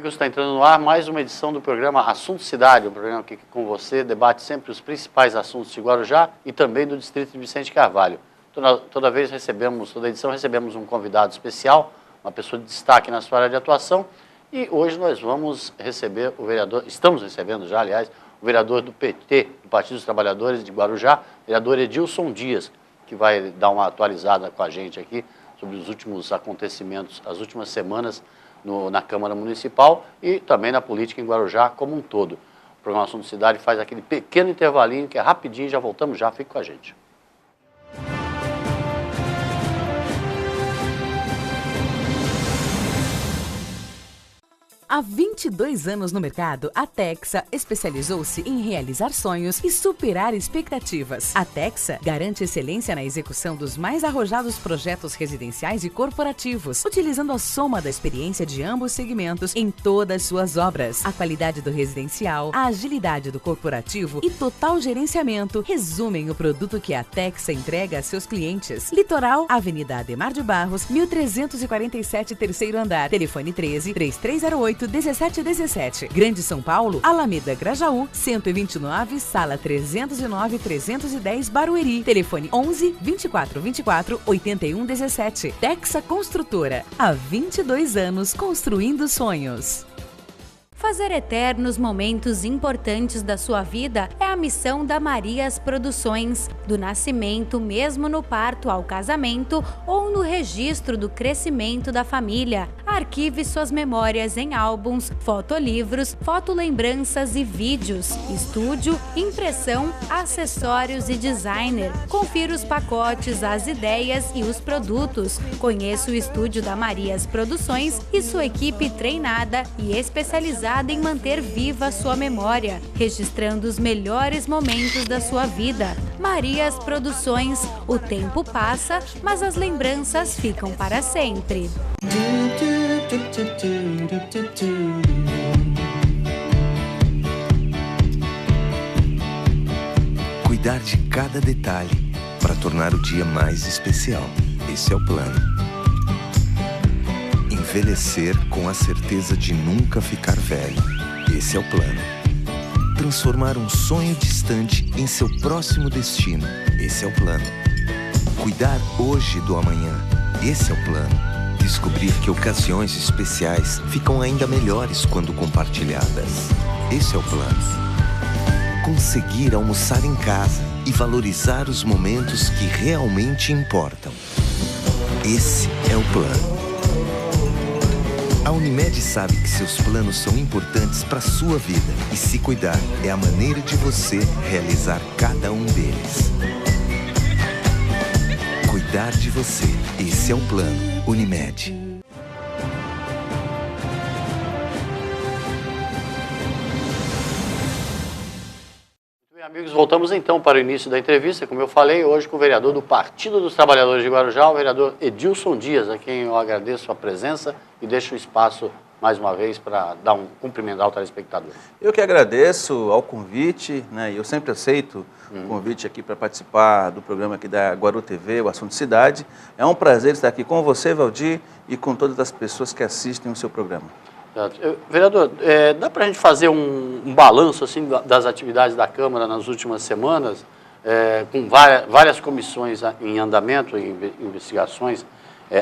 amigos, está entrando no ar mais uma edição do programa Assunto Cidade, um programa que com você debate sempre os principais assuntos de Guarujá e também do distrito de Vicente Carvalho. Toda edição recebemos um convidado especial, uma pessoa de destaque na sua área de atuação, e hoje nós vamos receber estamos recebendo já, aliás, o vereador do PT, do Partido dos Trabalhadores de Guarujá, vereador Edilson Dias, que vai dar uma atualizada com a gente aqui sobre os últimos acontecimentos, as últimas semanas na Câmara Municipal e também na política em Guarujá como um todo. O programa Assunto Cidade faz aquele pequeno intervalinho que é rapidinho, já voltamos já, fique com a gente. Há 22 anos no mercado, a Texa especializou-se em realizar sonhos e superar expectativas. A Texa garante excelência na execução dos mais arrojados projetos residenciais e corporativos, utilizando a soma da experiência de ambos segmentos em todas suas obras. A qualidade do residencial, a agilidade do corporativo e total gerenciamento resumem o produto que a Texa entrega a seus clientes. Litoral, Avenida Ademar de Barros, 1347, terceiro andar. Telefone 13-3308-1717. Grande São Paulo, Alameda Grajaú, 129, sala 309-310, Barueri. Telefone 11-2424-8117. Texa Construtora. Há 22 anos construindo sonhos. Fazer eternos momentos importantes da sua vida é a missão da Marias Produções. Do nascimento, mesmo no parto ao casamento ou no registro do crescimento da família. Arquive suas memórias em álbuns, fotolivros, fotolembranças e vídeos. Estúdio, impressão, acessórios e designer. Confira os pacotes, as ideias e os produtos. Conheça o estúdio da Marias Produções e sua equipe treinada e especializada em manter viva a sua memória, registrando os melhores momentos da sua vida. Marias Produções, o tempo passa, mas as lembranças ficam para sempre. Cuidar de cada detalhe para tornar o dia mais especial. Esse é o plano. Envelhecer com a certeza de nunca ficar velho. Esse é o plano. Transformar um sonho distante em seu próximo destino. Esse é o plano. Cuidar hoje do amanhã. Esse é o plano. Descobrir que ocasiões especiais ficam ainda melhores quando compartilhadas. Esse é o plano. Conseguir almoçar em casa e valorizar os momentos que realmente importam. Esse é o plano. A Unimed sabe que seus planos são importantes para a sua vida e se cuidar é a maneira de você realizar cada um deles. Cuidar de você. Esse é o plano. Unimed. Amigos, voltamos então para o início da entrevista, como eu falei, hoje com o vereador do Partido dos Trabalhadores de Guarujá, o vereador Edilson Dias, a quem eu agradeço a presença e deixo o espaço mais uma vez para dar um cumprimentar ao telespectador. Eu que agradeço ao convite, né? Eu sempre aceito o convite aqui para participar do programa aqui da Guaru TV, o Assunto Cidade. É um prazer estar aqui com você, Valdir, e com todas as pessoas que assistem o seu programa. Vereador, dá para a gente fazer um balanço assim, das atividades da Câmara nas últimas semanas, com várias comissões em andamento, investigações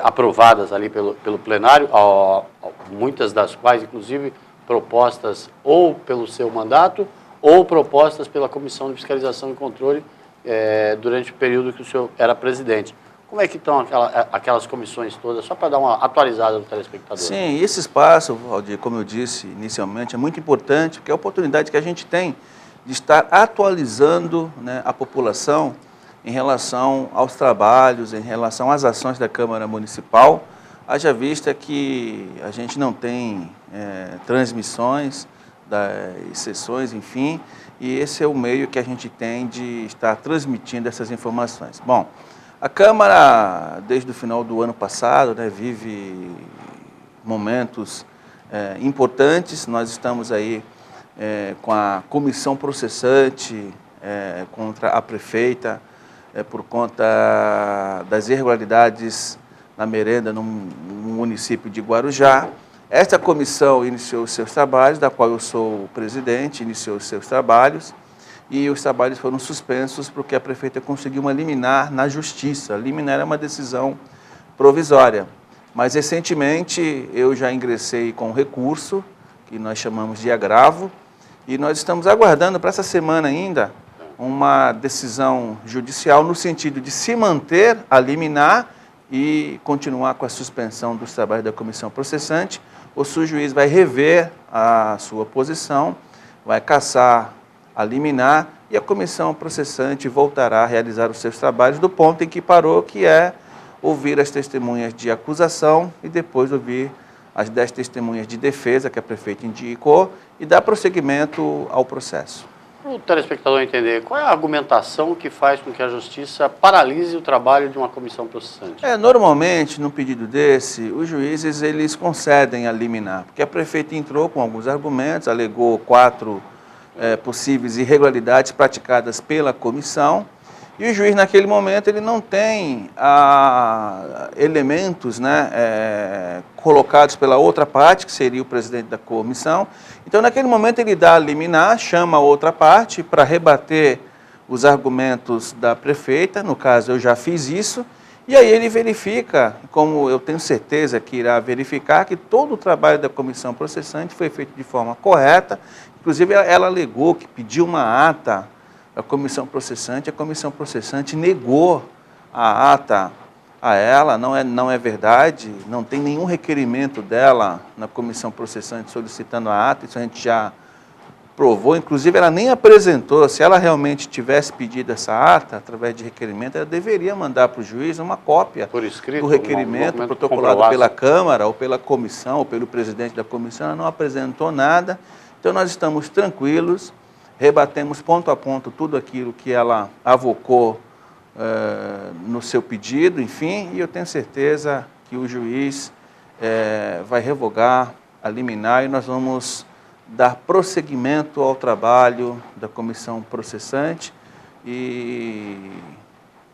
aprovadas ali pelo plenário, muitas das quais, inclusive, propostas ou pelo seu mandato ou propostas pela Comissão de Fiscalização e Controle durante o período que o senhor era presidente. Como é que estão aquelas comissões todas, só para dar uma atualizada do telespectador? Sim, esse espaço, Valdir, como eu disse inicialmente, é muito importante, porque é a oportunidade que a gente tem de estar atualizando, né, a população em relação aos trabalhos, em relação às ações da Câmara Municipal, haja vista que a gente não tem transmissões das sessões, enfim, e esse é o meio que a gente tem de estar transmitindo essas informações. Bom, a Câmara, desde o final do ano passado, né, vive momentos importantes. Nós estamos aí com a comissão processante contra a prefeita por conta das irregularidades na merenda no município de Guarujá. Esta comissão iniciou os seus trabalhos, da qual eu sou o presidente, iniciou os seus trabalhos, e os trabalhos foram suspensos porque a prefeita conseguiu uma liminar na justiça. A liminar é uma decisão provisória, mas recentemente eu já ingressei com recurso, que nós chamamos de agravo, e nós estamos aguardando para essa semana ainda uma decisão judicial no sentido de se manter a liminar e continuar com a suspensão dos trabalhos da comissão processante, ou se o juiz vai rever a sua posição, vai cassar a liminar e a comissão processante voltará a realizar os seus trabalhos do ponto em que parou, que é ouvir as testemunhas de acusação e depois ouvir as 10 testemunhas de defesa que a prefeita indicou e dar prosseguimento ao processo. Para o telespectador entender, qual é a argumentação que faz com que a Justiça paralise o trabalho de uma comissão processante? Normalmente, num pedido desse, os juízes eles concedem a liminar, porque a prefeita entrou com alguns argumentos, alegou 4 possíveis irregularidades praticadas pela comissão, e o juiz, naquele momento, ele não tem elementos colocados pela outra parte, que seria o presidente da comissão. Então, naquele momento, ele dá a liminar, chama a outra parte para rebater os argumentos da prefeita, no caso, eu já fiz isso, e aí ele verifica, como eu tenho certeza que irá verificar, que todo o trabalho da comissão processante foi feito de forma correta. Inclusive, ela alegou que pediu uma ata a comissão processante negou a ata a ela, não é verdade, não tem nenhum requerimento dela na comissão processante solicitando a ata, isso a gente já provou, inclusive ela nem apresentou. Se ela realmente tivesse pedido essa ata, através de requerimento, ela deveria mandar para o juiz uma cópia por escrito, do requerimento protocolado pela Câmara, ou pela comissão, ou pelo presidente da comissão. Ela não apresentou nada, então nós estamos tranquilos, rebatemos ponto a ponto tudo aquilo que ela avocou no seu pedido, enfim, e eu tenho certeza que o juiz vai revogar a liminar e nós vamos dar prosseguimento ao trabalho da comissão processante e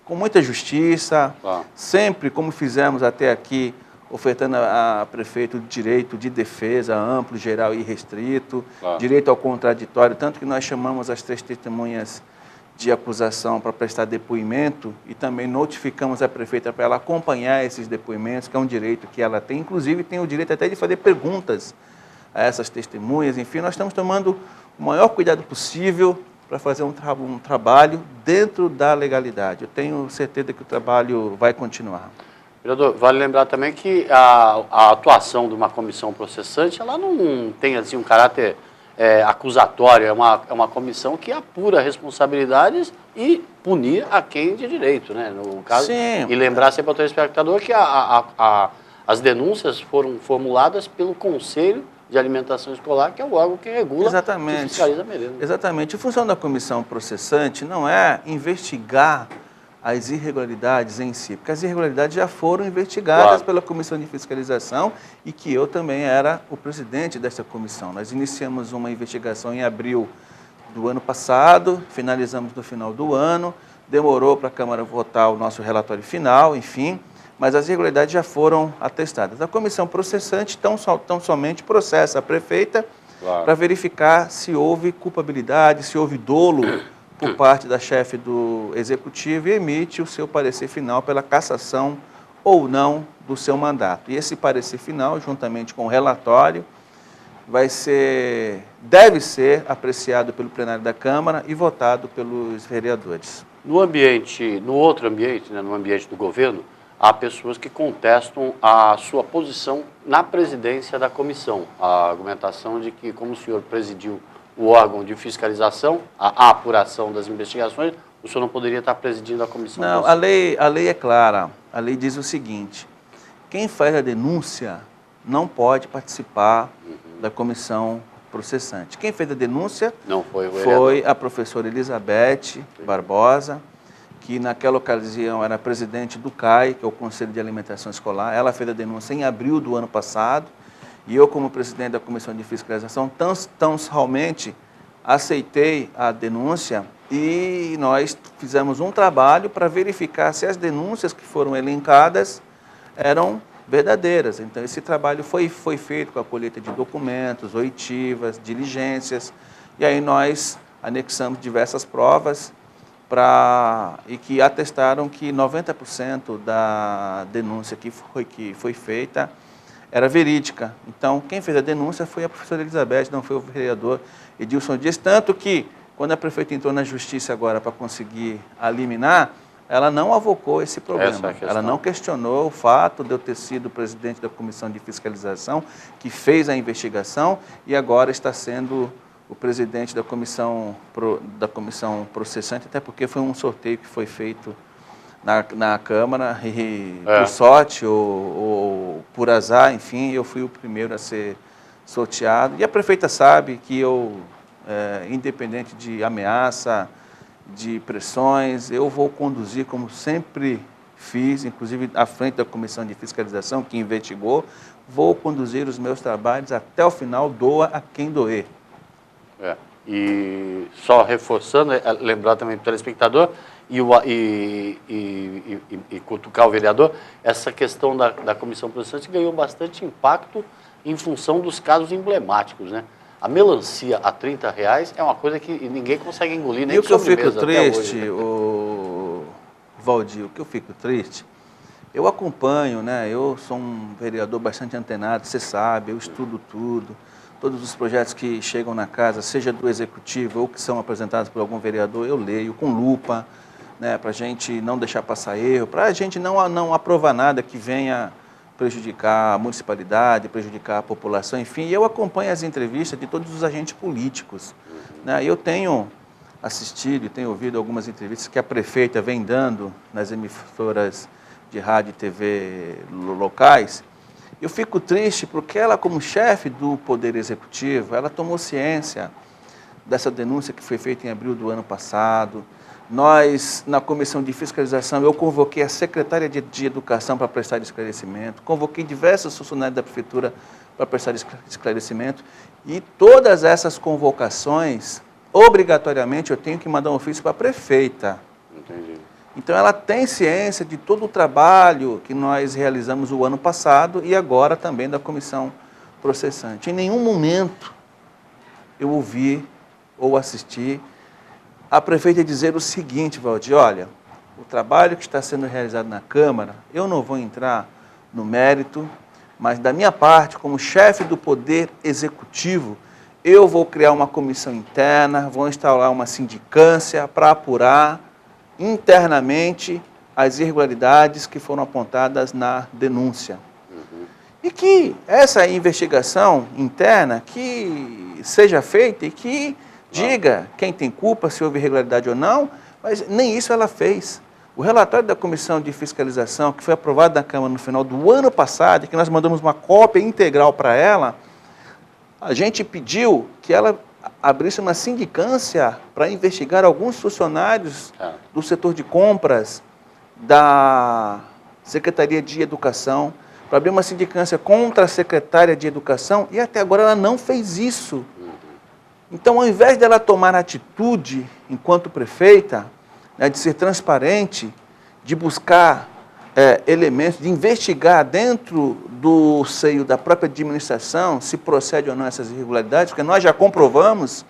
com muita justiça, sempre como fizemos até aqui, ofertando a prefeito direito de defesa amplo, geral e restrito, direito ao contraditório, tanto que nós chamamos as 3 testemunhas de acusação para prestar depoimento e também notificamos a prefeita para ela acompanhar esses depoimentos, que é um direito que ela tem, inclusive tem o direito até de fazer perguntas a essas testemunhas. Enfim, nós estamos tomando o maior cuidado possível para fazer um trabalho dentro da legalidade. Eu tenho certeza que o trabalho vai continuar. Vereador, vale lembrar também que a atuação de uma comissão processante, ela não tem assim um caráter acusatório, é uma comissão que apura responsabilidades e punir a quem de direito, né? No caso, sim. E lembrar sempre ao telespectador que as denúncias foram formuladas pelo Conselho de Alimentação Escolar, que é o órgão que regula e fiscaliza a merenda. Exatamente. A função da comissão processante não é investigar as irregularidades em si, porque as irregularidades já foram investigadas pela Comissão de Fiscalização e que eu também era o presidente dessa comissão. Nós iniciamos uma investigação em abril do ano passado, finalizamos no final do ano, demorou para a Câmara votar o nosso relatório final, enfim, mas as irregularidades já foram atestadas. A comissão processante tão somente processa a prefeita para verificar se houve culpabilidade, se houve dolo por parte da chefe do Executivo e emite o seu parecer final pela cassação ou não do seu mandato. E esse parecer final, juntamente com o relatório, deve ser apreciado pelo plenário da Câmara e votado pelos vereadores. No outro ambiente, né, no ambiente do governo, há pessoas que contestam a sua posição na presidência da comissão. A argumentação de que, como o senhor presidiu o órgão de fiscalização, a apuração das investigações, o senhor não poderia estar presidindo a comissão? Não, a lei é clara. A lei diz o seguinte: quem faz a denúncia não pode participar da comissão processante. Quem fez a denúncia foi a professora Elizabeth Barbosa, que naquela ocasião era presidente do CAI, que é o Conselho de Alimentação Escolar. Ela fez a denúncia em abril do ano passado. E eu, como presidente da Comissão de Fiscalização, tão somente aceitei a denúncia e nós fizemos um trabalho para verificar se as denúncias que foram elencadas eram verdadeiras. Então, esse trabalho foi feito com a colheita de documentos, oitivas, diligências, e aí nós anexamos diversas provas e que atestaram que 90% da denúncia que foi feita era verídica. Então, quem fez a denúncia foi a professora Elizabeth, não foi o vereador Edilson Dias, tanto que, quando a prefeita entrou na justiça agora para conseguir eliminar, ela não avocou esse problema. Ela não questionou o fato de eu ter sido presidente da Comissão de Fiscalização, que fez a investigação, e agora está sendo o presidente da comissão processante, até porque foi um sorteio que foi feito na Câmara, e por sorte ou por azar, enfim, eu fui o primeiro a ser sorteado. E a prefeita sabe que eu, independente de ameaça, de pressões, eu vou conduzir como sempre fiz, inclusive à frente da Comissão de Fiscalização, que investigou, vou conduzir os meus trabalhos até o final, doa a quem doer. E só reforçando, lembrar também para o telespectador e cutucar o vereador, essa questão da comissão processante ganhou bastante impacto em função dos casos emblemáticos, né? A melancia a R$30 é uma coisa que ninguém consegue engolir, nem o que eu fico triste, hoje, né? Valdir, o que eu fico triste, eu acompanho, né? Eu sou um vereador bastante antenado, você sabe, eu estudo tudo. Todos os projetos que chegam na casa, seja do executivo ou que são apresentados por algum vereador, eu leio com lupa, né, para a gente não deixar passar erro, para a gente não aprovar nada que venha prejudicar a municipalidade, prejudicar a população, enfim. E eu acompanho as entrevistas de todos os agentes políticos. Né? Eu tenho assistido e tenho ouvido algumas entrevistas que a prefeita vem dando nas emissoras de rádio e TV locais. Eu fico triste porque ela, como chefe do Poder Executivo, ela tomou ciência dessa denúncia que foi feita em abril do ano passado. Nós, na Comissão de Fiscalização, eu convoquei a secretária de Educação para prestar esclarecimento, convoquei diversos funcionários da Prefeitura para prestar esclarecimento, e todas essas convocações, obrigatoriamente, eu tenho que mandar um ofício para a prefeita. Entendi. Então, ela tem ciência de todo o trabalho que nós realizamos o ano passado e agora também da comissão processante. Em nenhum momento eu ouvi ou assisti a prefeita dizer o seguinte, Valdir, olha, o trabalho que está sendo realizado na Câmara, eu não vou entrar no mérito, mas da minha parte, como chefe do Poder Executivo, eu vou criar uma comissão interna, vou instaurar uma sindicância para apurar internamente as irregularidades que foram apontadas na denúncia. E que essa investigação interna que seja feita e que diga quem tem culpa, se houve irregularidade ou não, mas nem isso ela fez. O relatório da Comissão de Fiscalização, que foi aprovado na Câmara no final do ano passado, e que nós mandamos uma cópia integral para ela, a gente pediu que ela abrisse uma sindicância para investigar alguns funcionários do setor de compras da Secretaria de Educação, para abrir uma sindicância contra a secretária de Educação, e até agora ela não fez isso. Então, ao invés dela tomar atitude, enquanto prefeita, né, de ser transparente, de buscar elementos, de investigar dentro do seio da própria administração se procede ou não essas irregularidades, porque nós já comprovamos,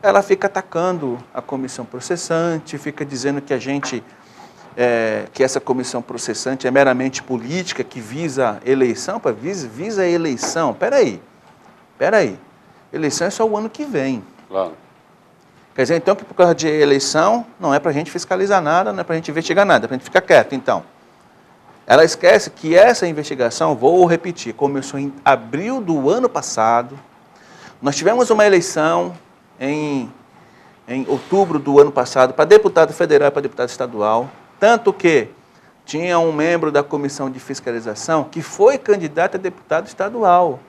ela fica atacando a comissão processante, fica dizendo que que essa comissão processante é meramente política, que visa eleição, visa eleição. Peraí. Eleição é só o ano que vem. Quer dizer, então, que por causa de eleição, não é para a gente fiscalizar nada, não é para a gente investigar nada, é para a gente ficar quieto, então. Ela esquece que essa investigação, vou repetir, começou em abril do ano passado. Nós tivemos uma eleição em outubro do ano passado para deputado federal e para deputado estadual, tanto que tinha um membro da Comissão de Fiscalização que foi candidato a deputado estadual.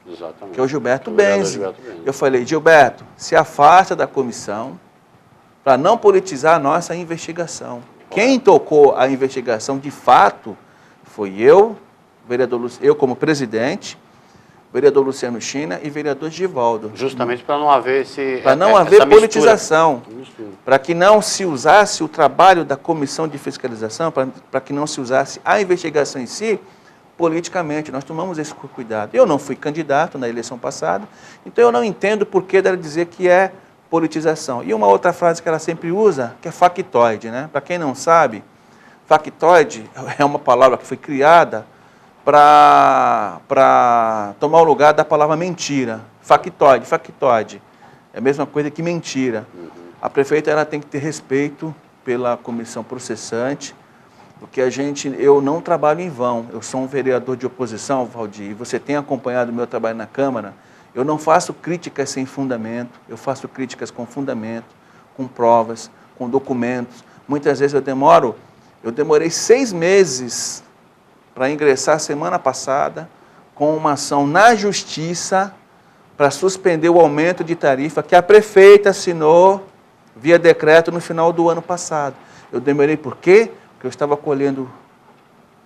Exatamente. Que é o Gilberto Benzi. Eu falei, Gilberto, se afasta da comissão para não politizar a nossa investigação. Quem tocou a investigação, de fato, foi eu como presidente, vereador Luciano China e vereador Givaldo. Justamente para não haver haver politização, para que não se usasse o trabalho da comissão de fiscalização, para que não se usasse a investigação em si politicamente. Nós tomamos esse cuidado. Eu não fui candidato na eleição passada, então eu não entendo por que dela dizer que é politização. E uma outra frase que ela sempre usa, que é factoide, né? Para quem não sabe, factoide é uma palavra que foi criada para tomar o lugar da palavra mentira. Factoide. É a mesma coisa que mentira. A prefeita ela tem que ter respeito pela comissão processante, porque eu não trabalho em vão. Eu sou um vereador de oposição, Valdir, e você tem acompanhado o meu trabalho na Câmara. Eu não faço críticas sem fundamento, eu faço críticas com fundamento, com provas, com documentos. Muitas vezes eu demorei 6 meses para ingressar semana passada com uma ação na Justiça para suspender o aumento de tarifa que a prefeita assinou via decreto no final do ano passado. Eu demorei por quê? Porque eu estava colhendo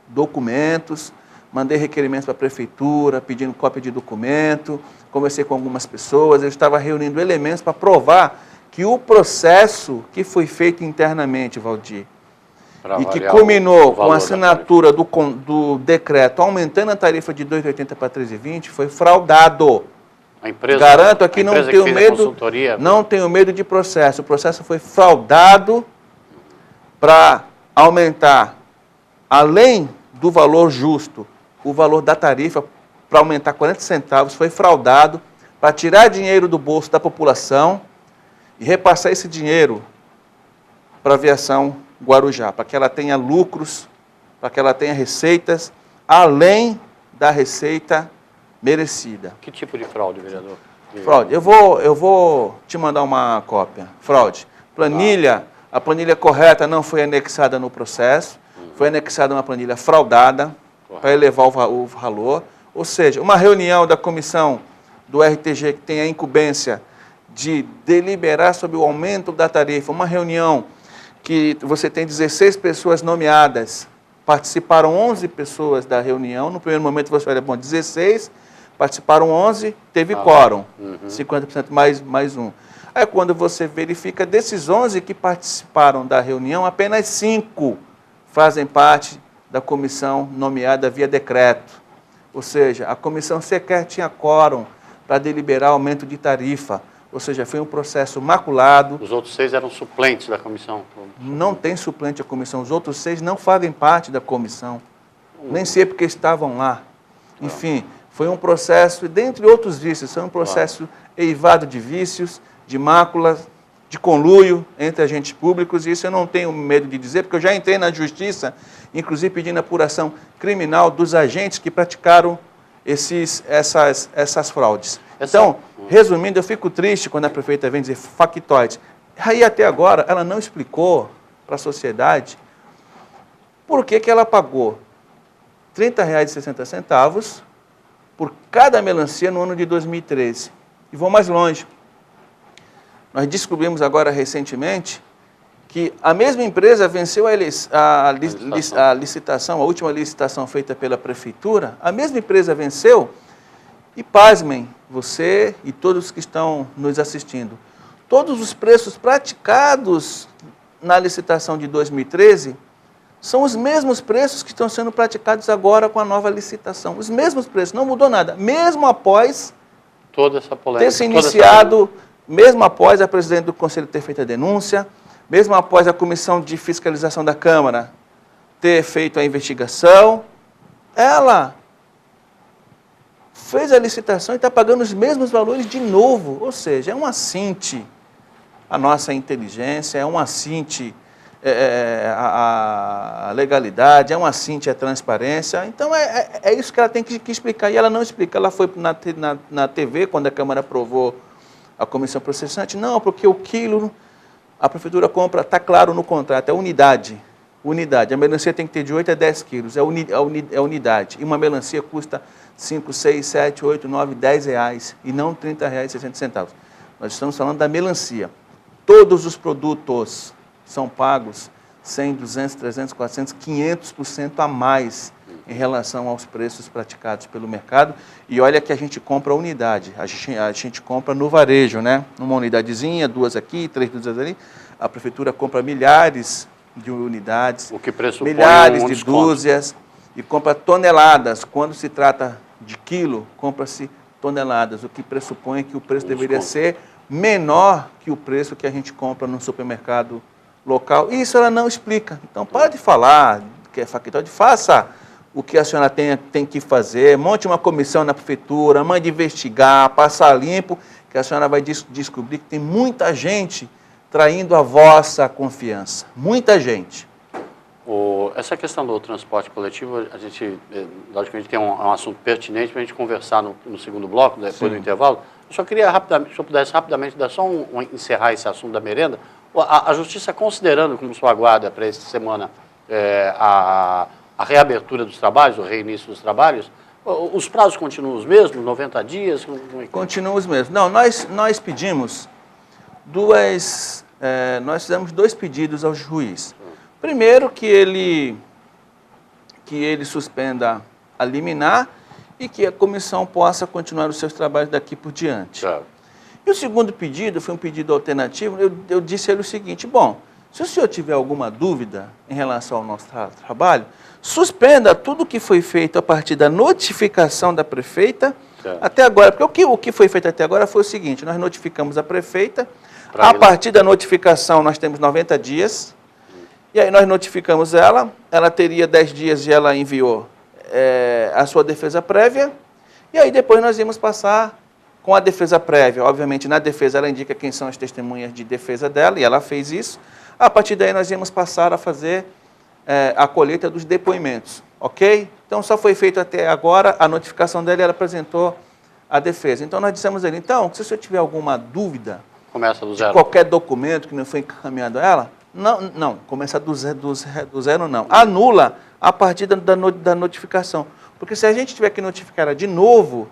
documentos, mandei requerimentos para a prefeitura, pedindo cópia de documento, conversei com algumas pessoas, eu estava reunindo elementos para provar que o processo que foi feito internamente, Valdir, e que culminou com a assinatura do decreto aumentando a tarifa de 2,80 para 3,20, foi fraudado. A empresa, garanto aqui, não tenho medo de processo. O processo foi fraudado para aumentar, além do valor justo, o valor da tarifa, para aumentar 40 centavos, foi fraudado para tirar dinheiro do bolso da população e repassar esse dinheiro para a aviação Guarujá, para que ela tenha lucros, para que ela tenha receitas, além da receita merecida. Que tipo de fraude, vereador? Fraude. Eu vou te mandar uma cópia. Fraude. Planilha, a planilha correta não foi anexada no processo, foi anexada uma planilha fraudada para elevar o valor. Ou seja, uma reunião da comissão do RTG que tem a incumbência de deliberar sobre o aumento da tarifa, uma reunião que você tem 16 pessoas nomeadas, participaram 11 pessoas da reunião, no primeiro momento você olha, bom, 16, participaram 11, teve quórum, 50% mais um. Aí quando você verifica, desses 11 que participaram da reunião, apenas 5 fazem parte da comissão nomeada via decreto. Ou seja, a comissão sequer tinha quórum para deliberar aumento de tarifa. Ou seja, foi um processo maculado. Os outros 6 eram suplentes da comissão? Não tem suplente a comissão. Os outros 6 não fazem parte da comissão. Nem sei porque estavam lá. Enfim, foi um processo, dentre outros vícios, foi um processo eivado de vícios, de máculas, de conluio entre agentes públicos, e isso eu não tenho medo de dizer, porque eu já entrei na justiça, inclusive pedindo apuração criminal dos agentes que praticaram essas fraudes. Então, resumindo, eu fico triste quando a prefeita vem dizer factoides. Aí até agora ela não explicou para a sociedade por que ela pagou R$ 30,60 por cada melancia no ano de 2013. E vou mais longe. Nós descobrimos agora recentemente que a mesma empresa venceu a licitação, a última licitação feita pela prefeitura, a mesma empresa venceu e, pasmem, você e todos que estão nos assistindo, todos os preços praticados na licitação de 2013 são os mesmos preços que estão sendo praticados agora com a nova licitação. Os mesmos preços, não mudou nada, mesmo após toda essa polêmica, ter se iniciado, mesmo após a presidente do Conselho ter feito a denúncia, mesmo após a Comissão de Fiscalização da Câmara ter feito a investigação, ela fez a licitação e está pagando os mesmos valores de novo. Ou seja, é um assinte à nossa inteligência, é um assinte à legalidade, é um assinte à transparência. Então, é isso que ela tem que explicar. E ela não explica. Ela foi na TV, quando a Câmara aprovou a comissão processante. Não, porque o quilo, a prefeitura compra, está claro no contrato, é unidade. A melancia tem que ter de 8 a 10 quilos, é unidade. E uma melancia custa 5, 6, 7, 8, 9, 10 reais, e não R$ 30,60. Nós estamos falando da melancia. Todos os produtos são pagos 100, 200, 300, 400, 500% a mais em relação aos preços praticados pelo mercado. E olha que a gente compra a unidade, a gente compra no varejo, né? Uma unidadezinha, 2 aqui, 3 ali. A prefeitura compra milhares de unidades, o que pressupõe milhares de dúzias. e compra toneladas. Quando se trata de quilo, compra-se toneladas, o que pressupõe que o preço deveria ser menor que o preço que a gente compra no supermercado local. E isso ela não explica. Então, para de falar que é facultativo, faça o que a senhora tem que fazer, monte uma comissão na prefeitura, mande investigar, passar limpo, que a senhora vai descobrir que tem muita gente traindo a vossa confiança. Muita gente. Essa questão do transporte coletivo, a gente, logicamente, tem um assunto pertinente para a gente conversar no segundo bloco, depois do intervalo. Eu só queria, rapidamente, se eu pudesse rapidamente dar só encerrar esse assunto da merenda. A Justiça, considerando como sua guarda para essa semana a reabertura dos trabalhos, o reinício dos trabalhos, os prazos continuam os mesmos, 90 dias? Continuam os mesmos. Não, nós pedimos nós fizemos 2 pedidos ao juiz. Primeiro, que ele suspenda a liminar e que a comissão possa continuar os seus trabalhos daqui por diante. Claro. E o segundo pedido foi um pedido alternativo. Eu disse a ele o seguinte: bom, se o senhor tiver alguma dúvida em relação ao nosso trabalho, suspenda tudo o que foi feito a partir da notificação da prefeita até agora. Porque o que foi feito até agora foi o seguinte: nós notificamos a prefeita, a partir da notificação nós temos 90 dias, e aí nós notificamos ela teria 10 dias e ela enviou a sua defesa prévia, e aí depois nós íamos passar com a defesa prévia. Obviamente, na defesa ela indica quem são as testemunhas de defesa dela, e ela fez isso. A partir daí nós íamos passar a fazer a colheita dos depoimentos, ok? Então só foi feito até agora a notificação dela e ela apresentou a defesa. Então nós dissemos a ele: então, se o senhor tiver alguma dúvida começa do zero. De qualquer documento que não foi encaminhado a ela, não, começa do zero não. Anula a partir da notificação. Porque se a gente tiver que notificar ela de novo,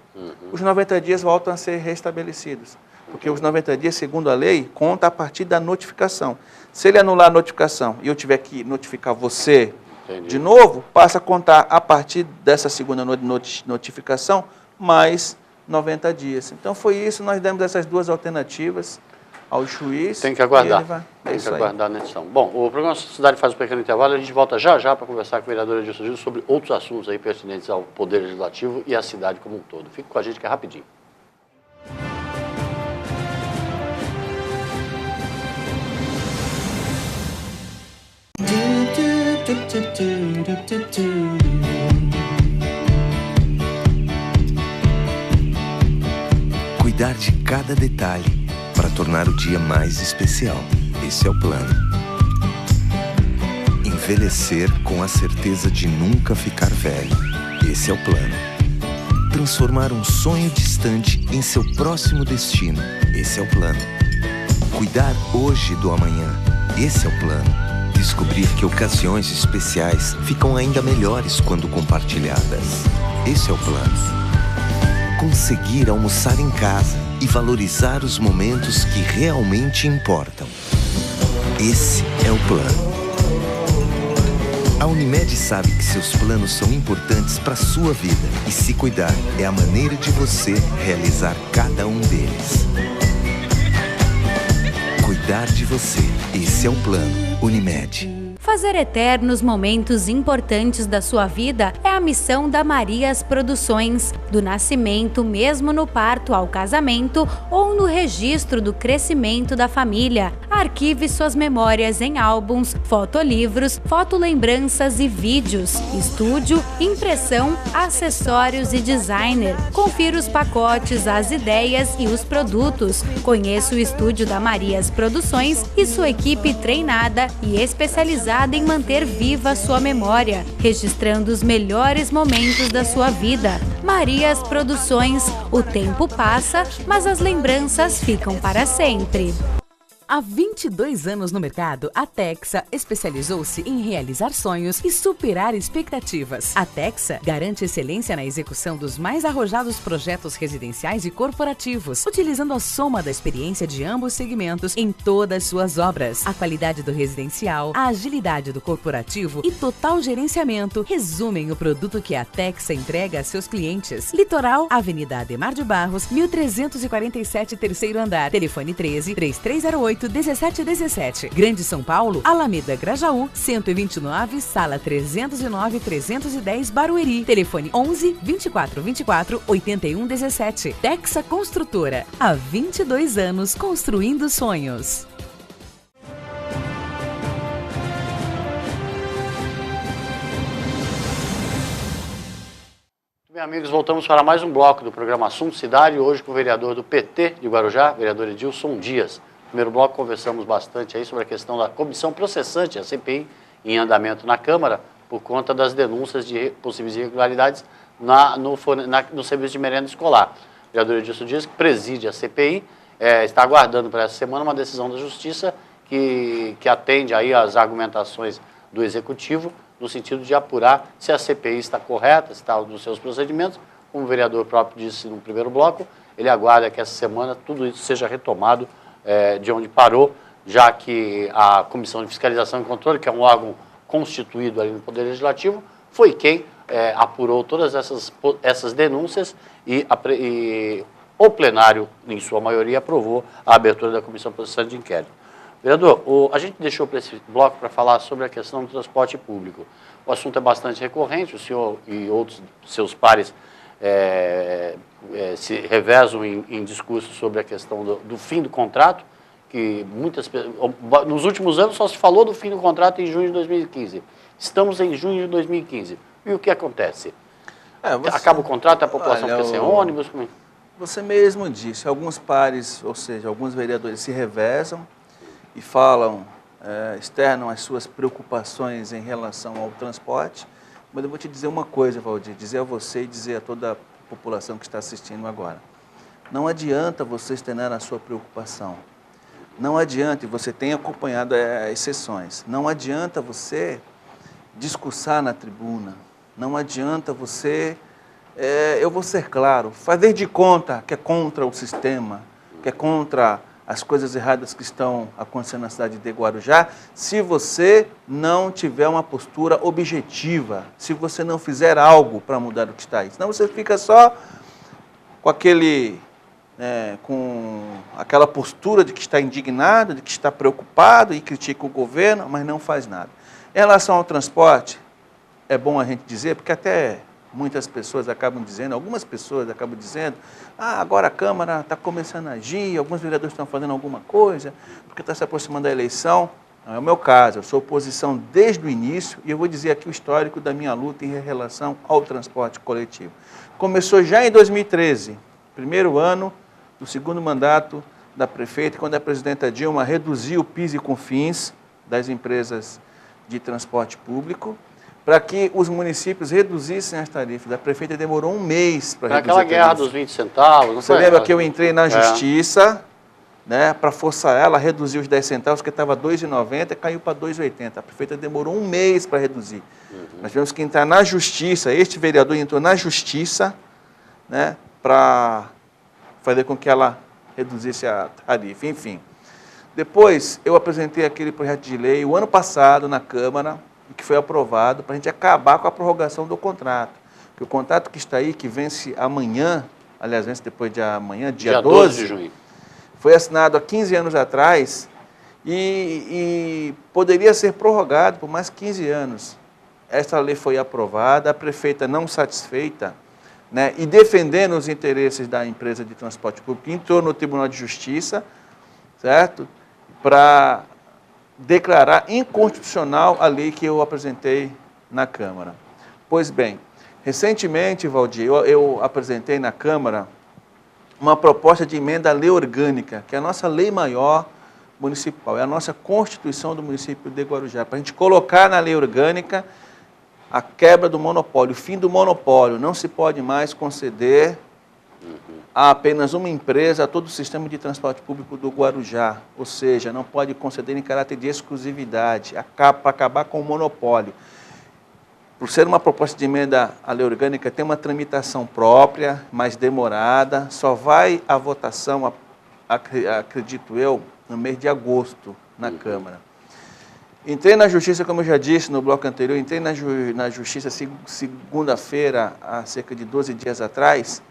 os 90 dias voltam a ser restabelecidos. Porque os 90 dias, segundo a lei, conta a partir da notificação. Se ele anular a notificação e eu tiver que notificar você de novo, passa a contar a partir dessa segunda notificação mais 90 dias. Então foi isso, nós demos essas 2 alternativas ao juiz. Tem que aguardar. Tem que aguardar na edição. Bom, o programa Cidade faz um pequeno intervalo, a gente volta já para conversar com o vereador Edilson Gil sobre outros assuntos aí pertinentes ao Poder Legislativo e à cidade como um todo. Fique com a gente que é rapidinho. Cuidar de cada detalhe para tornar o dia mais especial. Esse é o plano. Envelhecer com a certeza de nunca ficar velho. Esse é o plano. Transformar um sonho distante em seu próximo destino. Esse é o plano. Cuidar hoje do amanhã. Esse é o plano. Descobrir que ocasiões especiais ficam ainda melhores quando compartilhadas. Esse é o plano. Conseguir almoçar em casa e valorizar os momentos que realmente importam. Esse é o plano. A Unimed sabe que seus planos são importantes para a sua vida e se cuidar é a maneira de você realizar cada um deles. Cuidar de você. Esse é o plano Unimed. Fazer eternos momentos importantes da sua vida é a missão da Marias Produções. Do nascimento, mesmo no parto ao casamento ou no registro do crescimento da família. Arquive suas memórias em álbuns, fotolivros, fotolembranças e vídeos. Estúdio, impressão, acessórios e designer. Confira os pacotes, as ideias e os produtos. Conheça o estúdio da Marias Produções e sua equipe treinada e especializada em manter viva sua memória, registrando os melhores momentos da sua vida. Marias Produções, o tempo passa, mas as lembranças ficam para sempre. Há 22 anos no mercado, a Texa especializou-se em realizar sonhos e superar expectativas. A Texa garante excelência na execução dos mais arrojados projetos residenciais e corporativos, utilizando a soma da experiência de ambos segmentos em todas suas obras. A qualidade do residencial, a agilidade do corporativo e total gerenciamento resumem o produto que a Texa entrega a seus clientes. Litoral, Avenida Ademar de Barros, 1347, terceiro andar. Telefone 13 3308 998-1717. Grande São Paulo, Alameda Grajaú, 129, sala 309-310 Barueri. Telefone 11 24 24 81 17. Texa Construtora. Há 22 anos construindo sonhos. Bem, amigos, voltamos para mais um bloco do programa Assunto Cidade, hoje com o vereador do PT de Guarujá, vereador Edilson Dias. No primeiro bloco conversamos bastante aí sobre a questão da comissão processante, a CPI, em andamento na Câmara, por conta das denúncias de possíveis irregularidades no serviço de merenda escolar. O vereador Edilson Dias, que preside a CPI, está aguardando para essa semana uma decisão da Justiça que atende aí às argumentações do Executivo, no sentido de apurar se a CPI está correta, se está nos seus procedimentos. Como o vereador próprio disse no primeiro bloco, ele aguarda que essa semana tudo isso seja retomado de onde parou, já que a Comissão de Fiscalização e Controle, que é um órgão constituído ali no Poder Legislativo, foi quem apurou todas essas denúncias e o plenário, em sua maioria, aprovou a abertura da Comissão Processante de Inquérito. Vereador, a gente deixou para esse bloco para falar sobre a questão do transporte público. O assunto é bastante recorrente, o senhor e outros seus pares se revezam em discursos sobre a questão do fim do contrato, que nos últimos anos só se falou do fim do contrato em junho de 2015. Estamos em junho de 2015. E o que acontece? Acaba o contrato, a população quer ser ônibus? Você mesmo disse, alguns pares, ou seja, alguns vereadores se revezam e falam, externam as suas preocupações em relação ao transporte, mas eu vou te dizer uma coisa, Valdir, dizer a você e dizer a toda a população que está assistindo agora. Não adianta você externar a sua preocupação. Não adianta, e você tem acompanhado as sessões, não adianta você discursar na tribuna, não adianta você, eu vou ser claro, fazer de conta que é contra o sistema, que é contra as coisas erradas que estão acontecendo na cidade de Guarujá, se você não tiver uma postura objetiva, se você não fizer algo para mudar o que está aí. Senão você fica só com com aquela postura de que está indignado, de que está preocupado e critica o governo, mas não faz nada. Em relação ao transporte, é bom a gente dizer, porque até muitas pessoas acabam dizendo, algumas pessoas acabam dizendo, agora a Câmara está começando a agir, alguns vereadores estão fazendo alguma coisa, porque está se aproximando da eleição. Não é o meu caso, eu sou oposição desde o início e eu vou dizer aqui o histórico da minha luta em relação ao transporte coletivo. Começou já em 2013, primeiro ano do segundo mandato da prefeita, quando a presidenta Dilma reduziu o PIS e COFINS das empresas de transporte público, para que os municípios reduzissem as tarifas. A prefeita demorou um mês para reduzir. Aquela guerra dos 20 centavos. Não Você lembra que eu entrei na justiça, para forçar ela a reduzir os 10 centavos, que estava R$ 2,90 e caiu para R$ 2,80. A prefeita demorou um mês para reduzir. Nós tivemos que entrar na justiça, este vereador entrou na justiça, para fazer com que ela reduzisse a tarifa. Enfim, depois eu apresentei aquele projeto de lei o ano passado na Câmara, que foi aprovado para a gente acabar com a prorrogação do contrato. Porque o contrato que está aí, que vence amanhã, aliás, vence depois de amanhã, dia 12 de junho, foi assinado há 15 anos atrás e poderia ser prorrogado por mais 15 anos. Essa lei foi aprovada, a prefeita não satisfeita, e defendendo os interesses da empresa de transporte público, entrou no Tribunal de Justiça, certo? Para declarar inconstitucional a lei que eu apresentei na Câmara. Pois bem, recentemente, Valdir, eu apresentei na Câmara uma proposta de emenda à lei orgânica, que é a nossa lei maior municipal, é a nossa Constituição do município de Guarujá, para a gente colocar na lei orgânica a quebra do monopólio, o fim do monopólio. Não se pode mais conceder a apenas uma empresa a todo o sistema de transporte público do Guarujá, ou seja, não pode conceder em caráter de exclusividade, para acabar com o monopólio. Por ser uma proposta de emenda à lei orgânica, tem uma tramitação própria, mais demorada, só vai à votação, acredito eu, no mês de agosto, na Câmara. Entrei na Justiça, como eu já disse no bloco anterior, entrei na Justiça segunda-feira, há cerca de 12 dias atrás,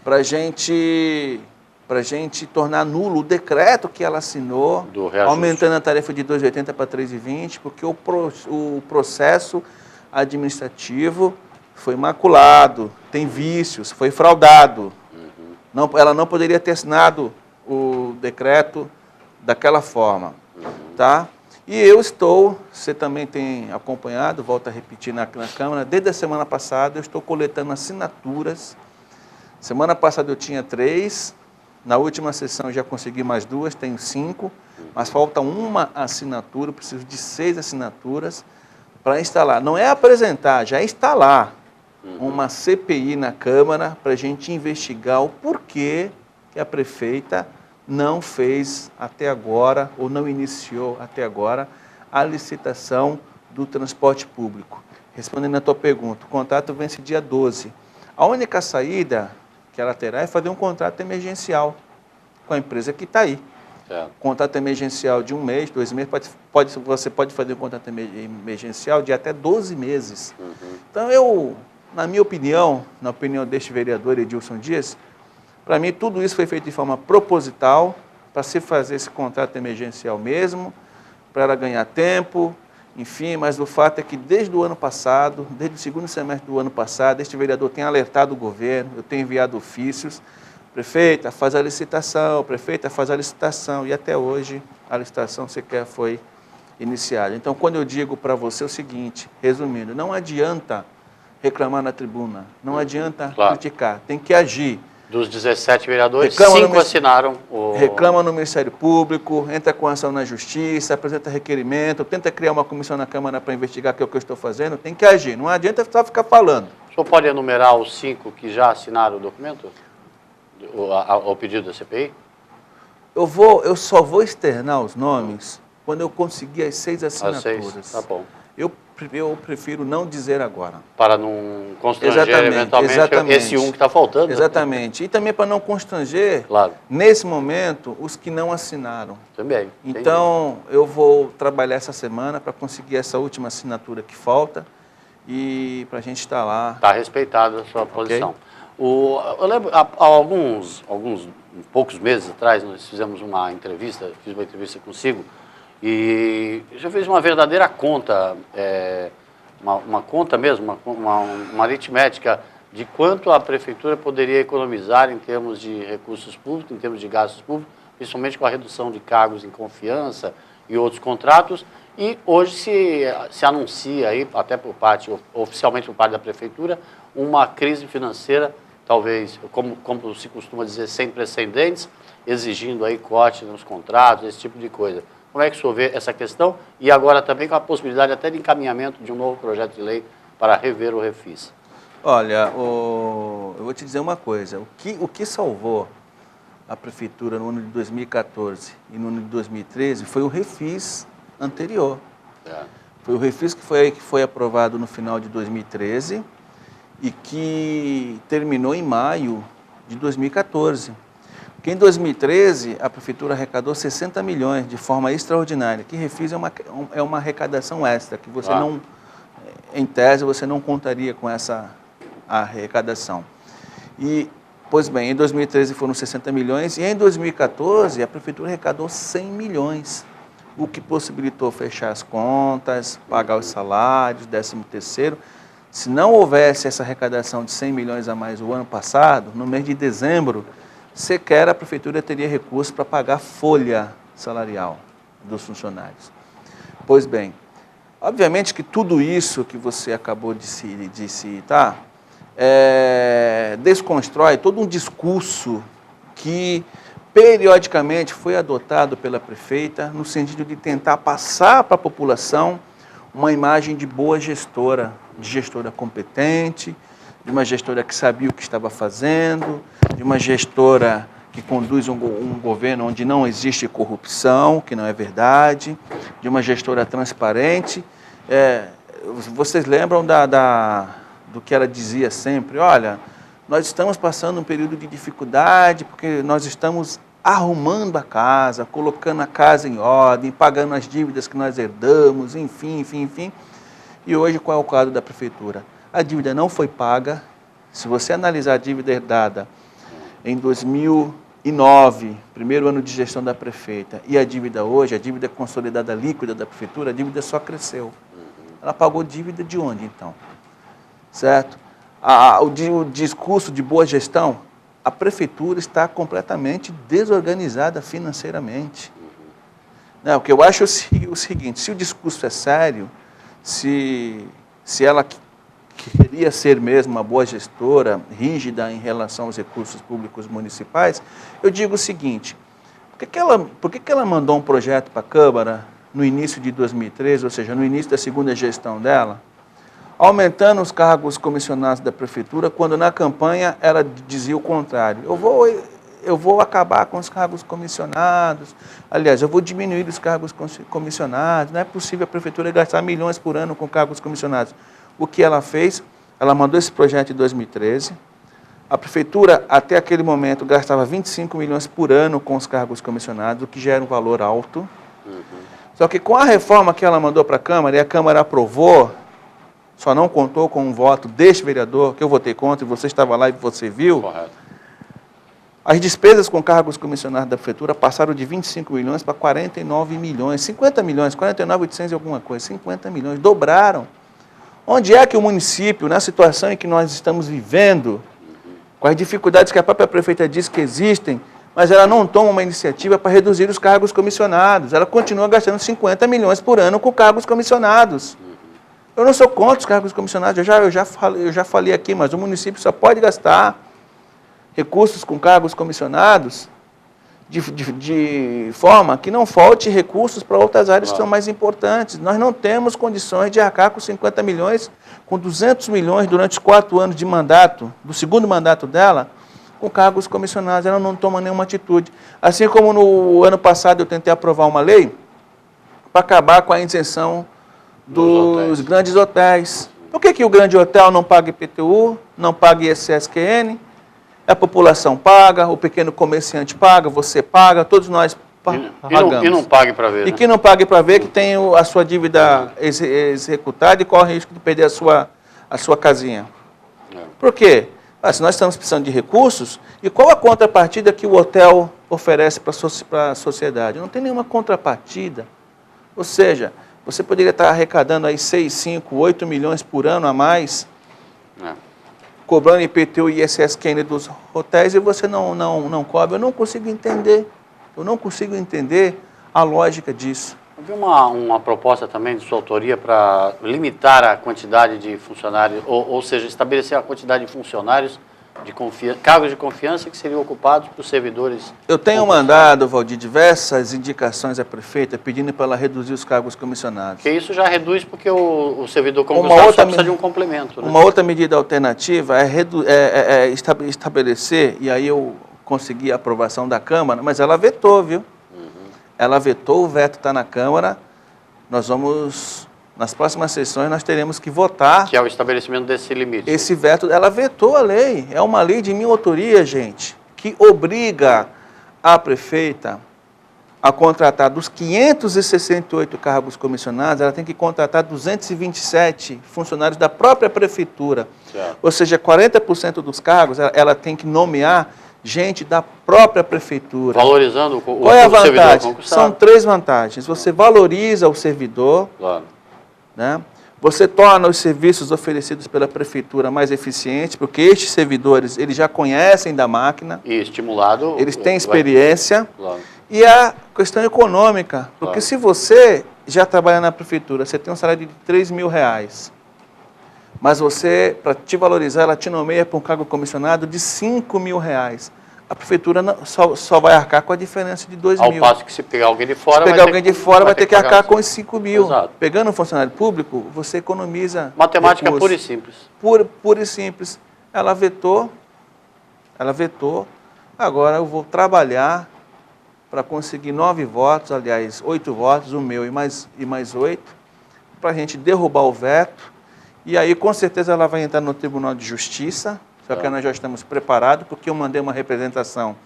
para a gente para a gente tornar nulo o decreto que ela assinou, aumentando a tarefa de 2,80 para 3,20, porque o processo administrativo foi maculado, tem vícios, foi fraudado. Ela não poderia ter assinado o decreto daquela forma, tá? E eu estou, você também tem acompanhado, volto a repetir na Câmara, desde a semana passada eu estou coletando assinaturas. Semana passada eu tinha 3, na última sessão eu já consegui mais 2, tenho 5, mas falta uma assinatura, eu preciso de 6 assinaturas para instalar. Não é apresentar, já está lá uma CPI na Câmara para a gente investigar o porquê que a prefeita não fez até agora, ou não iniciou até agora, a licitação do transporte público. Respondendo a tua pergunta, o contrato vence dia 12. A única saída que ela terá é fazer um contrato emergencial com a empresa que está aí. Contrato emergencial de 1 mês, 2 meses, você pode fazer um contrato emergencial de até 12 meses. Então, na minha opinião, na opinião deste vereador Edilson Dias, para mim tudo isso foi feito de forma proposital, para se fazer esse contrato emergencial mesmo, para ela ganhar tempo, enfim, mas o fato é que desde o ano passado, desde o segundo semestre do ano passado, este vereador tem alertado o governo, eu tenho enviado ofícios, prefeita, faz a licitação, prefeita, faz a licitação, e até hoje a licitação sequer foi iniciada. Então, quando eu digo para você o seguinte, resumindo, não adianta reclamar na tribuna, não adianta criticar, tem que agir. Dos 17 vereadores, 5 assinaram o... Reclama no Ministério Público, entra com ação na Justiça, apresenta requerimento, tenta criar uma comissão na Câmara para investigar, que é o que eu estou fazendo, tem que agir, não adianta só ficar falando. O senhor pode enumerar os 5 que já assinaram o documento? Ao pedido da CPI? Eu só vou externar os nomes quando eu conseguir as 6 assinaturas. As 6, tá bom. Eu prefiro não dizer agora. Para não constranger eventualmente esse um que está faltando. Exatamente. E também para não constranger, nesse momento, os que não assinaram. Também. Então, eu vou trabalhar essa semana para conseguir essa última assinatura que falta e para a gente estar lá. Está respeitada a sua posição. Eu lembro, há poucos meses atrás, nós fizemos uma entrevista, fiz uma entrevista consigo, e já fez uma verdadeira conta, uma conta mesmo, uma aritmética de quanto a prefeitura poderia economizar em termos de recursos públicos, em termos de gastos públicos, principalmente com a redução de cargos em confiança e outros contratos. E hoje se anuncia aí, até oficialmente por parte da prefeitura, uma crise financeira, talvez, como se costuma dizer, sem precedentes, exigindo aí corte nos contratos, esse tipo de coisa. Como é que o senhor vê essa questão? E agora também com a possibilidade até de encaminhamento de um novo projeto de lei para rever o Refis. Olha, eu vou te dizer uma coisa. O que salvou a prefeitura no ano de 2014 e no ano de 2013 foi o Refis anterior. Foi o Refis que foi aprovado no final de 2013 e que terminou em maio de 2014. Porque em 2013, a prefeitura arrecadou 60 milhões de forma extraordinária, que Refis é uma arrecadação extra, que você não, em tese, você não contaria com essa arrecadação. E, pois bem, em 2013 foram 60 milhões e em 2014 a prefeitura arrecadou 100 milhões, o que possibilitou fechar as contas, pagar os salários, 13º. Se não houvesse essa arrecadação de 100 milhões a mais o ano passado, no mês de dezembro, sequer a prefeitura teria recurso para pagar a folha salarial dos funcionários. Pois bem, obviamente que tudo isso que você acabou de citar desconstrói todo um discurso que periodicamente foi adotado pela prefeita no sentido de tentar passar para a população uma imagem de boa gestora, de gestora competente, de uma gestora que sabia o que estava fazendo, de uma gestora que conduz um governo onde não existe corrupção, que não é verdade, de uma gestora transparente. Vocês lembram do que ela dizia sempre? Olha, nós estamos passando um período de dificuldade porque nós estamos arrumando a casa, colocando a casa em ordem, pagando as dívidas que nós herdamos, enfim. E hoje qual é o quadro da prefeitura? A dívida não foi paga. Se você analisar a dívida herdada em 2009, 2009, primeiro ano de gestão da prefeita, e a dívida hoje, a dívida consolidada líquida da prefeitura, a dívida só cresceu. Ela pagou dívida de onde, então? Certo? O discurso de boa gestão, a prefeitura está completamente desorganizada financeiramente. Não, o que eu acho é o seguinte, se o discurso é sério, se ela queria ser mesmo uma boa gestora, rígida em relação aos recursos públicos municipais, eu digo o seguinte, por que ela mandou um projeto para a Câmara no início de 2013, ou seja, no início da segunda gestão dela, aumentando os cargos comissionados da prefeitura, quando na campanha ela dizia o contrário. Eu vou acabar com os cargos comissionados, aliás, eu vou diminuir os cargos comissionados, não é possível a prefeitura gastar milhões por ano com cargos comissionados. O que ela fez? Ela mandou esse projeto em 2013, a prefeitura até aquele momento gastava 25 milhões por ano com os cargos comissionados, o que já era um valor alto. Só que com a reforma que ela mandou para a Câmara, e a Câmara aprovou, só não contou com um voto deste vereador, que eu votei contra, e você estava lá e você viu. Correto. As despesas com cargos comissionados da prefeitura passaram de 25 milhões para 49 milhões, 50 milhões, 49.800 e alguma coisa, 50 milhões, dobraram. Onde é que o município, na situação em que nós estamos vivendo, com as dificuldades que a própria prefeita diz que existem, mas ela não toma uma iniciativa para reduzir os cargos comissionados, ela continua gastando 50 milhões por ano com cargos comissionados. Eu não sou contra os cargos comissionados, eu já falei aqui, mas o município só pode gastar recursos com cargos comissionados de forma que não falte recursos para outras áreas que são mais importantes. Nós não temos condições de arcar com 50 milhões, com 200 milhões durante os 4 anos de mandato, do segundo mandato dela, com cargos comissionados. Ela não toma nenhuma atitude. Assim como no ano passado eu tentei aprovar uma lei para acabar com a isenção dos grandes hotéis. Por que o grande hotel não paga IPTU, não paga ISSQN? A população paga, o pequeno comerciante paga, você paga, todos nós pagamos. E não pague para ver. E que não pague para ver que tem a sua dívida executada e corre o risco de perder a sua casinha. Por quê? Se nós estamos precisando de recursos, e qual a contrapartida que o hotel oferece para a sociedade? Não tem nenhuma contrapartida. Ou seja, você poderia estar arrecadando aí 6, 5, 8 milhões por ano a mais, cobrando IPTU e ISSQN dos hotéis, e você não cobra. Eu não consigo entender a lógica disso. Havia uma proposta também de sua autoria para limitar a quantidade de funcionários, ou seja, estabelecer a quantidade de funcionários, cargos de confiança que seriam ocupados por servidores. Eu tenho mandado, Valdir, diversas indicações à prefeita pedindo para ela reduzir os cargos comissionados. Porque isso já reduz porque o servidor concursado só precisa de um complemento. Né? Uma outra medida alternativa é estabelecer, e aí eu consegui a aprovação da Câmara, mas ela vetou, viu? Ela vetou, o veto está na Câmara, nas próximas sessões nós teremos que votar. Que é o estabelecimento desse limite. Esse veto, ela vetou a lei, é uma lei de minha autoria, gente, que obriga a prefeita a contratar dos 568 cargos comissionados, ela tem que contratar 227 funcionários da própria prefeitura. Certo. Ou seja, 40% dos cargos ela tem que nomear gente da própria prefeitura. Valorizando Qual é a vantagem? São 3 vantagens. Você valoriza o servidor, claro, né? Você torna os serviços oferecidos pela prefeitura mais eficientes, porque estes servidores eles já conhecem da máquina. E estimulado. Eles têm experiência. Claro. E a questão econômica, porque claro, se você já trabalha na prefeitura, você tem um salário de R$3.000, mas você, para te valorizar, ela te nomeia para um cargo comissionado de R$5.000. A prefeitura só vai arcar com a diferença de R$2.000. Ao passo que se pegar alguém de fora, vai ter que arcar com os R$5.000. Exato. Pegando um funcionário público, você economiza matemática recursos. Pura e simples. Pura e simples. Ela vetou. Agora eu vou trabalhar para conseguir 9 votos, aliás, 8 votos, o meu e mais 8, para a gente derrubar o veto. E aí, com certeza, ela vai entrar no Tribunal de Justiça, só que nós já estamos preparados, porque eu mandei uma representação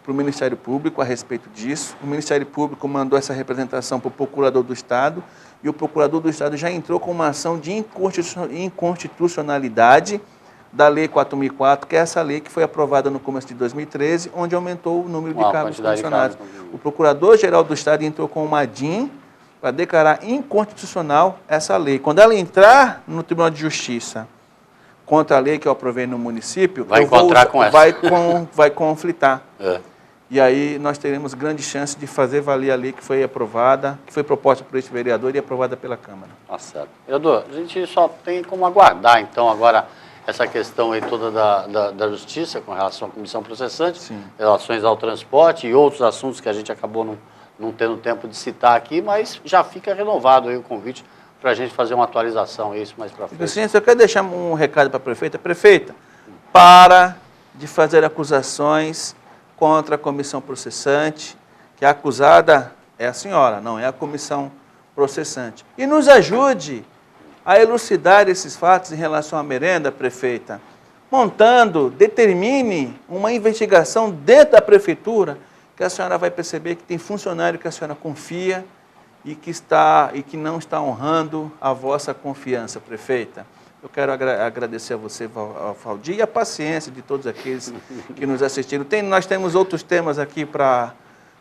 para o Ministério Público a respeito disso. O Ministério Público mandou essa representação para o Procurador do Estado, e o Procurador do Estado já entrou com uma ação de inconstitucionalidade da Lei 4.004, que é essa lei que foi aprovada no começo de 2013, onde aumentou o número de cargos comissionados. O Procurador-Geral do Estado entrou com uma DIN para declarar inconstitucional essa lei. Quando ela entrar no Tribunal de Justiça contra a lei que eu aprovei no município, vai encontrar com essa. Vai conflitar. É. E aí nós teremos grande chance de fazer valer a lei que foi aprovada, que foi proposta por esse vereador e aprovada pela Câmara. Tá certo. Vereador, a gente só tem como aguardar, então, agora essa questão aí toda da Justiça com relação à comissão processante, Sim. relações ao transporte e outros assuntos que a gente acabou não tendo tempo de citar aqui, mas já fica renovado aí o convite para a gente fazer uma atualização isso mais para frente. Sim, eu quero deixar um recado para a prefeita. Prefeita, para de fazer acusações contra a comissão processante, que a acusada é a senhora, não é a comissão processante. E nos ajude a elucidar esses fatos em relação à merenda, prefeita, determine uma investigação dentro da prefeitura, que a senhora vai perceber que tem funcionário que a senhora confia e que não está honrando a vossa confiança, prefeita. Eu quero agradecer a você, Valdir, e a paciência de todos aqueles que nos assistiram. Nós temos outros temas aqui para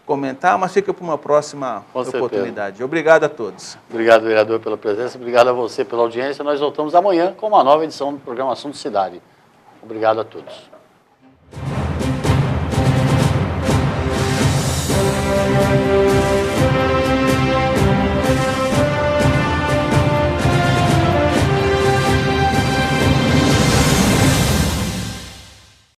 comentar, mas fica para uma próxima oportunidade. Obrigado a todos. Obrigado, vereador, pela presença. Obrigado a você pela audiência. Nós voltamos amanhã com uma nova edição do programa Assunto Cidade. Obrigado a todos.